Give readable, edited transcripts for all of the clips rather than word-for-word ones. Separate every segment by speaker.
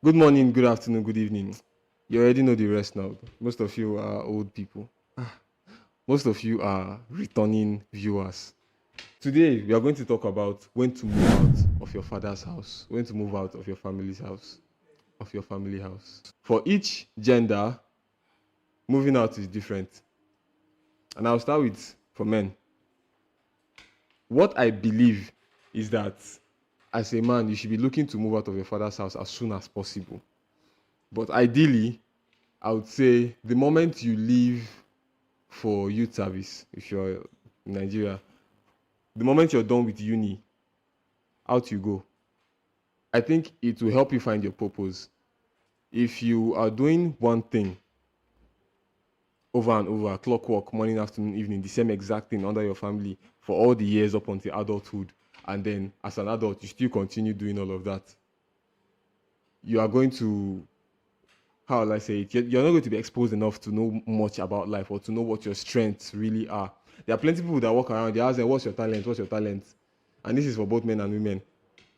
Speaker 1: Good morning, good afternoon, good evening. You already know the rest now. Most of you are old people. Most of you are returning viewers. Today, we are going to talk about when to move out of your father's house, when to move out of your family's house, of your family house. For each gender, moving out is different. And I'll start with for men. What I believe is that as a man, you should be looking to move out of your father's house as soon as possible. But ideally, I would say the moment you leave for youth service, if you're in Nigeria, the moment you're done with uni, out you go. I think it will help you find your purpose. If you are doing one thing over and over, clockwork, morning, afternoon, evening, the same exact thing under your family for all the years up until adulthood, and then as an adult, you still continue doing all of that, you are going to, how will I say it? You're not going to be exposed enough to know much about life or to know what your strengths really are. There are plenty of people that walk around, they ask them, what's your talent? What's your talent? And this is for both men and women.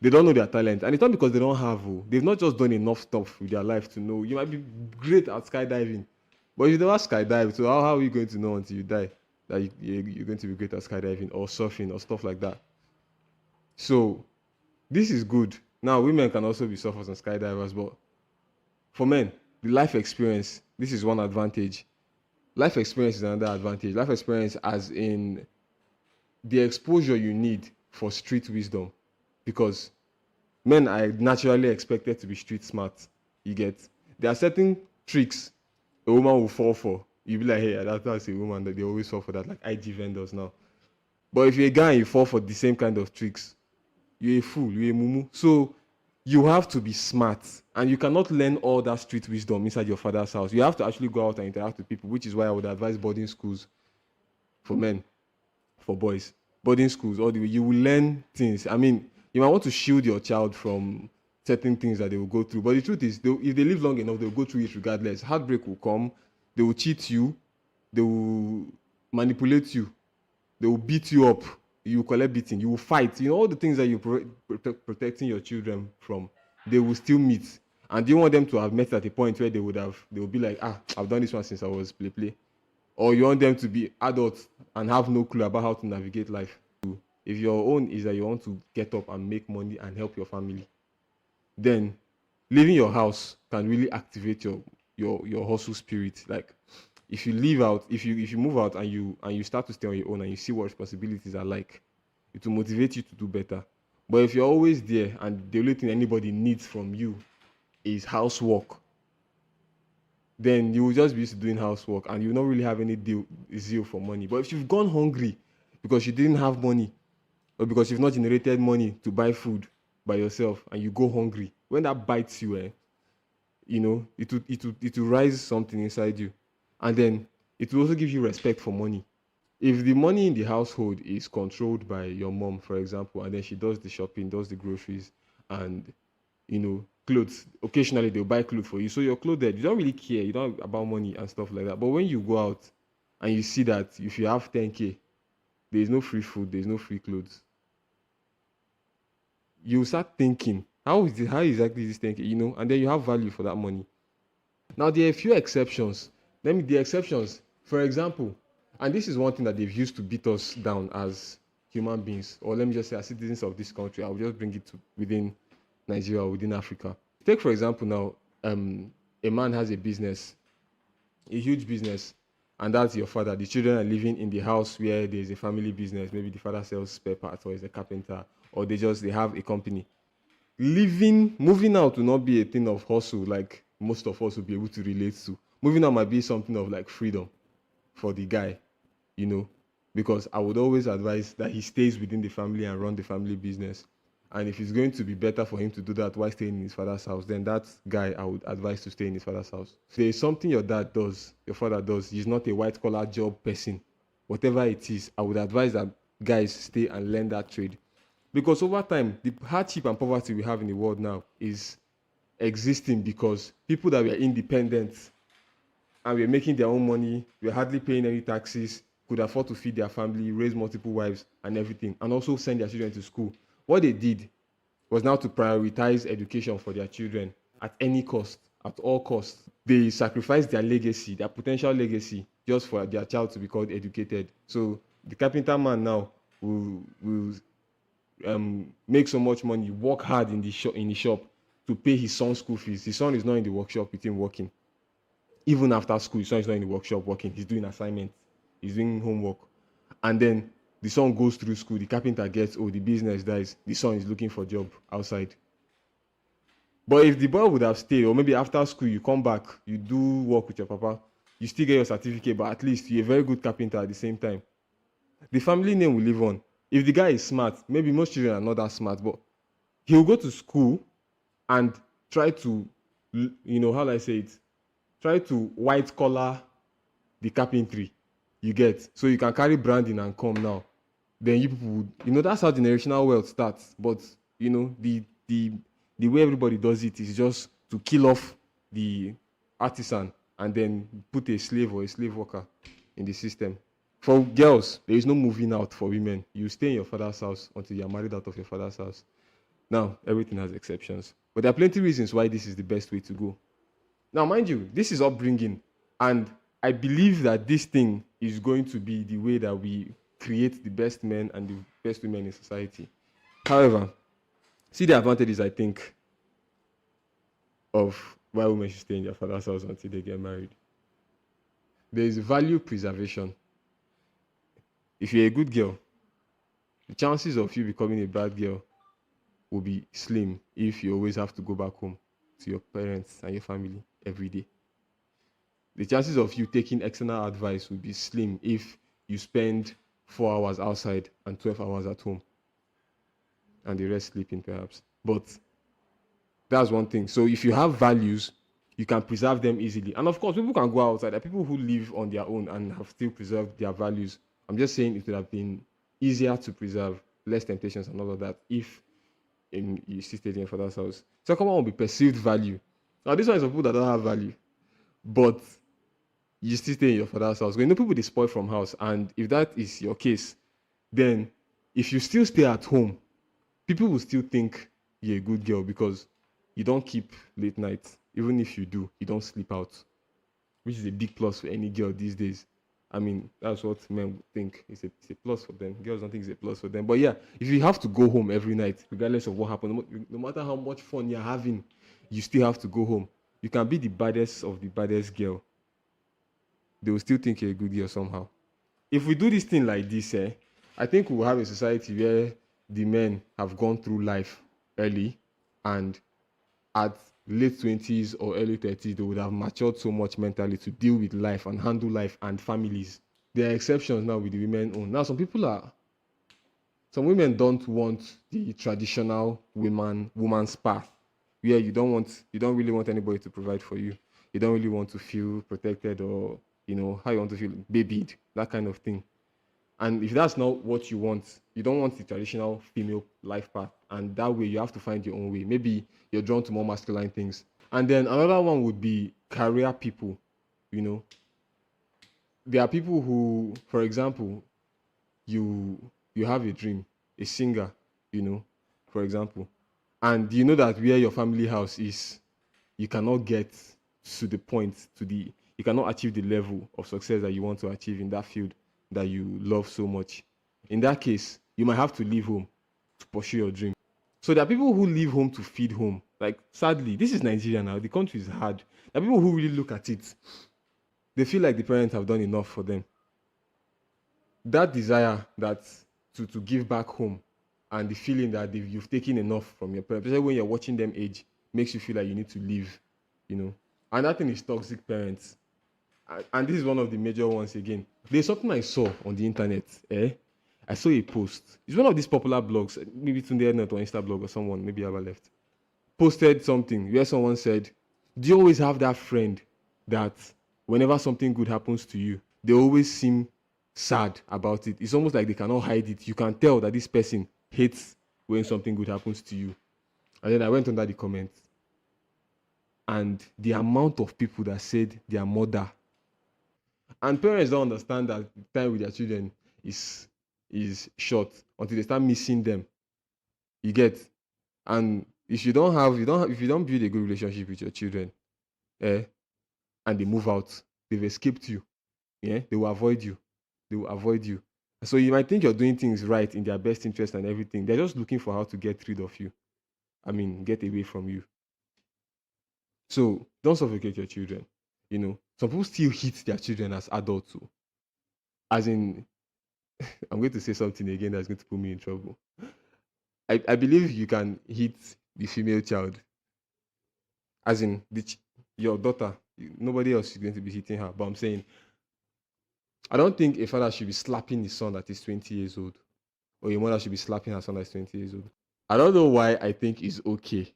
Speaker 1: They don't know their talent. And it's not because they don't have, they've not just done enough stuff with their life to know. You might be great at skydiving, but if you never skydive, so how are you going to know until you die that you're going to be great at skydiving or surfing or stuff like that? So this is good. Now, women can also be surfers and skydivers, but for men, the life experience, this is one advantage. Life experience is another advantage. Life experience, as in the exposure you need for street wisdom, because men are naturally expected to be street smart. You get, there are certain tricks a woman will fall for. You'll be like, hey, that's a woman that they always fall for that, like IG vendors now. But if you're a guy and you fall for the same kind of tricks, you're a fool, you're a mumu. So you have to be smart, and you cannot learn all that street wisdom inside your father's house. You have to actually go out and interact with people, which is why I would advise boarding schools for men, for boys. Boarding schools, all the way, you will learn things. I mean, you might want to shield your child from certain things that they will go through. But the truth is, if they live long enough, they'll go through it regardless. Heartbreak will come, they will cheat you, they will manipulate you, they will beat you up, you will collect beating, you will fight. You know, all the things that you're protecting your children from, they will still meet. And do you want them to have met at a point where they will be like, I've done this one since I was play? Or you want them to be adults and have no clue about how to navigate life? If your own is that you want to get up and make money and help your family, then leaving your house can really activate your hustle spirit. Like, if you leave out, if you move out and you start to stay on your own and you see what responsibilities are like, it will motivate you to do better. But if you're always there and the only thing anybody needs from you is housework, then you will just be used to doing housework and you will not really have any zeal for money. But if you've gone hungry because you didn't have money, or because you've not generated money to buy food by yourself, and you go hungry, when that bites you, it will rise something inside you, and then it will also give you respect for money. If the money in the household is controlled by your mom, for example, and then she does the shopping, does the groceries, and clothes, occasionally they'll buy clothes for you, so you're clothed, you don't really care, you don't about money and stuff like that. But when you go out and you see that if you have 10K, there's no free food, there's no free clothes, you start thinking, how exactly is this 10K, and then you have value for that money. Now, there are a few exceptions. The exceptions, for example, and this is one thing that they've used to beat us down as human beings, or let me just say as citizens of this country. I'll just bring it to within Nigeria or within Africa. Take, for example, now, a man has a business, a huge business, and that's your father. The children are living in the house where there's a family business. Maybe the father sells spare parts or is a carpenter, or they have a company. Moving out will not be a thing of hustle like most of us will be able to relate to. Moving out might be something of like freedom for the guy, you know, because I would always advise that he stays within the family and run the family business. And if it's going to be better for him to do that while staying in his father's house, then that guy I would advise to stay in his father's house. If there is something your dad does, your father does, he's not a white collar job person, whatever it is, I would advise that guys stay and learn that trade. Because over time, the hardship and poverty we have in the world now is existing because people that were independent and were making their own money, were hardly paying any taxes, could afford to feed their family, raise multiple wives and everything, and also send their children to school. What they did was now to prioritize education for their children at any cost, at all costs. They sacrifice their legacy, their potential legacy, just for their child to be called educated. So the carpenter man now will make so much money, work hard in the shop to pay his son's school fees. His son is not in the workshop with him working. Even after school, his son is not in the workshop working. He's doing assignments, he's doing homework. And then the son goes through school, the carpenter gets old, the business dies, the son is looking for a job outside. But if the boy would have stayed, or maybe after school you come back, you do work with your papa, you still get your certificate, but at least you're a very good carpenter at the same time. The family name will live on. If the guy is smart, maybe most children are not that smart, but he'll go to school and try to, how do I say it? Try to white collar the carpentry. You get, so you can carry branding and come now. Then you people would, that's how generational wealth starts. But the way everybody does it is just to kill off the artisan and then put a slave or a slave worker in the system. For girls, there is no moving out for women. You stay in your father's house until you are married out of your father's house. Now, everything has exceptions. But there are plenty of reasons why this is the best way to go. Now, mind you, this is upbringing. And I believe that this thing is going to be the way that we create the best men and the best women in society. However, see the advantages, I think, of why women should stay in their father's house until they get married. There is value preservation. If you're a good girl, the chances of you becoming a bad girl will be slim if you always have to go back home to your parents and your family every day. The chances of you taking external advice will be slim if you spend 4 hours outside and 12 hours at home and the rest sleeping perhaps. But that's one thing. So if you have values, you can preserve them easily. And of course, people can go outside. There are people who live on their own and have still preserved their values. I'm just saying it would have been easier to preserve, less temptations and all of that if you still stayed in your father's house. Second one will be perceived value. Now, this one is for people that don't have value, but you still stay in your father's house. When people they spoil from house, and if that is your case, then if you still stay at home, people will still think you're a good girl because you don't keep late nights. Even if you do, you don't sleep out, which is a big plus for any girl these days. I mean, that's what men would think. It's a plus for them. Girls don't think it's a plus for them. But yeah, if you have to go home every night, regardless of what happened, no matter how much fun you're having, you still have to go home. You can be the baddest of the baddest girl. They will still think you're a good girl somehow. If we do this thing like this, I think we'll have a society where the men have gone through life early, and at late 20s or early 30s, they would have matured so much mentally to deal with life and handle life and families. There are exceptions now with the women own. Now, some women don't want the traditional woman's path, where you don't really want anybody to provide for you. You don't really want to feel protected or, how you want to feel babied, that kind of thing. And if that's not what you want, you don't want the traditional female life path. And that way you have to find your own way. Maybe you're drawn to more masculine things. And then another one would be career people. There are people who, for example, you have a dream, a singer, for example. And you know that where your family house is, you cannot get to the point, you cannot achieve the level of success that you want to achieve in that field that you love so much. In that case, you might have to leave home to pursue your dream. So there are people who leave home to feed home. Like, sadly, this is Nigeria now. The country is hard. There are people who really look at it. They feel like the parents have done enough for them. That desire to give back home and the feeling that you've taken enough from your parents, especially when you're watching them age, makes you feel like you need to leave, And that thing is toxic parents. And this is one of the major ones again. There's something I saw on the internet. I saw a post. It's one of these popular blogs, maybe Tunde or Insta blog or someone, maybe ever left. Posted something where someone said, do you always have that friend that whenever something good happens to you, they always seem sad about it? It's almost like they cannot hide it. You can tell that this person hates when something good happens to you. And then I went under the comments. And the amount of people that said their mother. And parents don't understand that time with their children is short until they start missing them. You get? And if you don't build a good relationship with your children, eh, and they move out, they've escaped you. Yeah, they will avoid you. They will avoid you. So you might think you're doing things right in their best interest and everything. They're just looking for how to get rid of you. I mean, get away from you. So don't suffocate your children. Some people still hit their children as adults. Too. As in, I'm going to say something again that's going to put me in trouble. I believe you can hit the female child, as in your daughter. Nobody else is going to be hitting her. But I'm saying, I don't think a father should be slapping his son that is 20 years old, or a mother should be slapping her son that is 20 years old. I don't know why I think it's okay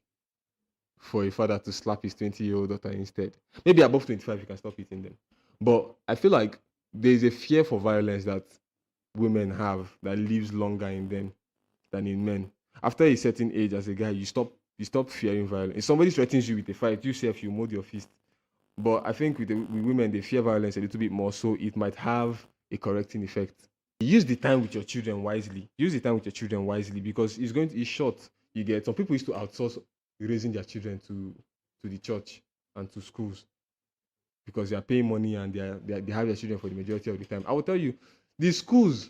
Speaker 1: for a father to slap his 20-year-old daughter instead. Maybe above 25, you can stop hitting them. But I feel like there's a fear for violence that women have that lives longer in them than in men. After a certain age, as a guy, you stop fearing violence. If somebody threatens you with a fight, you say if you mold your fist. But I think with women, they fear violence a little bit more, so it might have a correcting effect. Use the time with your children wisely. Use the time with your children wisely because it's short. You get some people used to outsource raising their children to the church and to schools because they are paying money and they have their children for the majority of the time. I will tell you, the schools,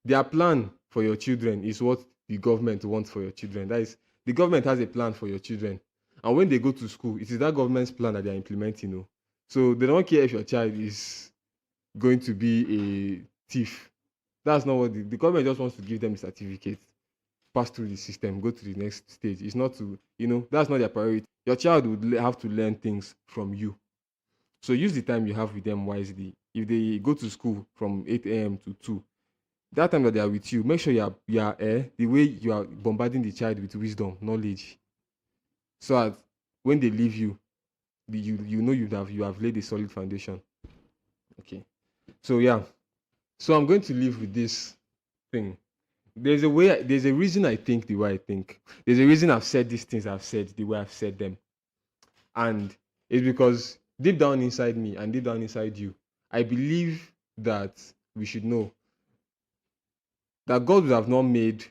Speaker 1: their plan for your children is what the government wants for your children. That is, the government has a plan for your children. And when they go to school, it is that government's plan that they're implementing. So they don't care if your child is going to be a thief. That's not what the government just wants to give them a certificate, pass through the system, go to the next stage. It's not to, that's not their priority. Your child would have to learn things from you. So use the time you have with them wisely. If they go to school from 8 a.m. to 2, that time that they are with you, make sure you are the way you are bombarding the child with wisdom, knowledge, so that when they leave you, you have laid a solid foundation. Okay, so yeah, so I'm going to leave with this thing. There's a reason I think the way I think. There's a reason I've said these things I've said the way I've said them, and it's because deep down inside me and deep down inside you, I believe that we should know that God would have not made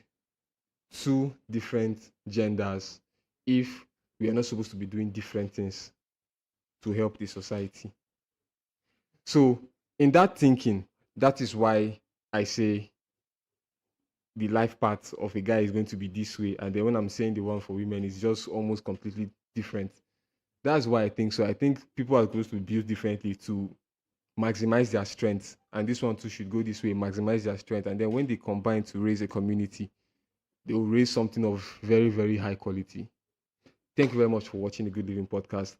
Speaker 1: two different genders if we are not supposed to be doing different things to help the society. So, in that thinking, that is why I say the life path of a guy is going to be this way, and then when I'm saying the one for women, it's just almost completely different. That's why I think so. I think people are supposed to build differently to maximize their strengths, and this one too should go this way, maximize their strength, and then when they combine to raise a community, they will raise something of very, very high quality. Thank you very much for watching the Good Living Podcast.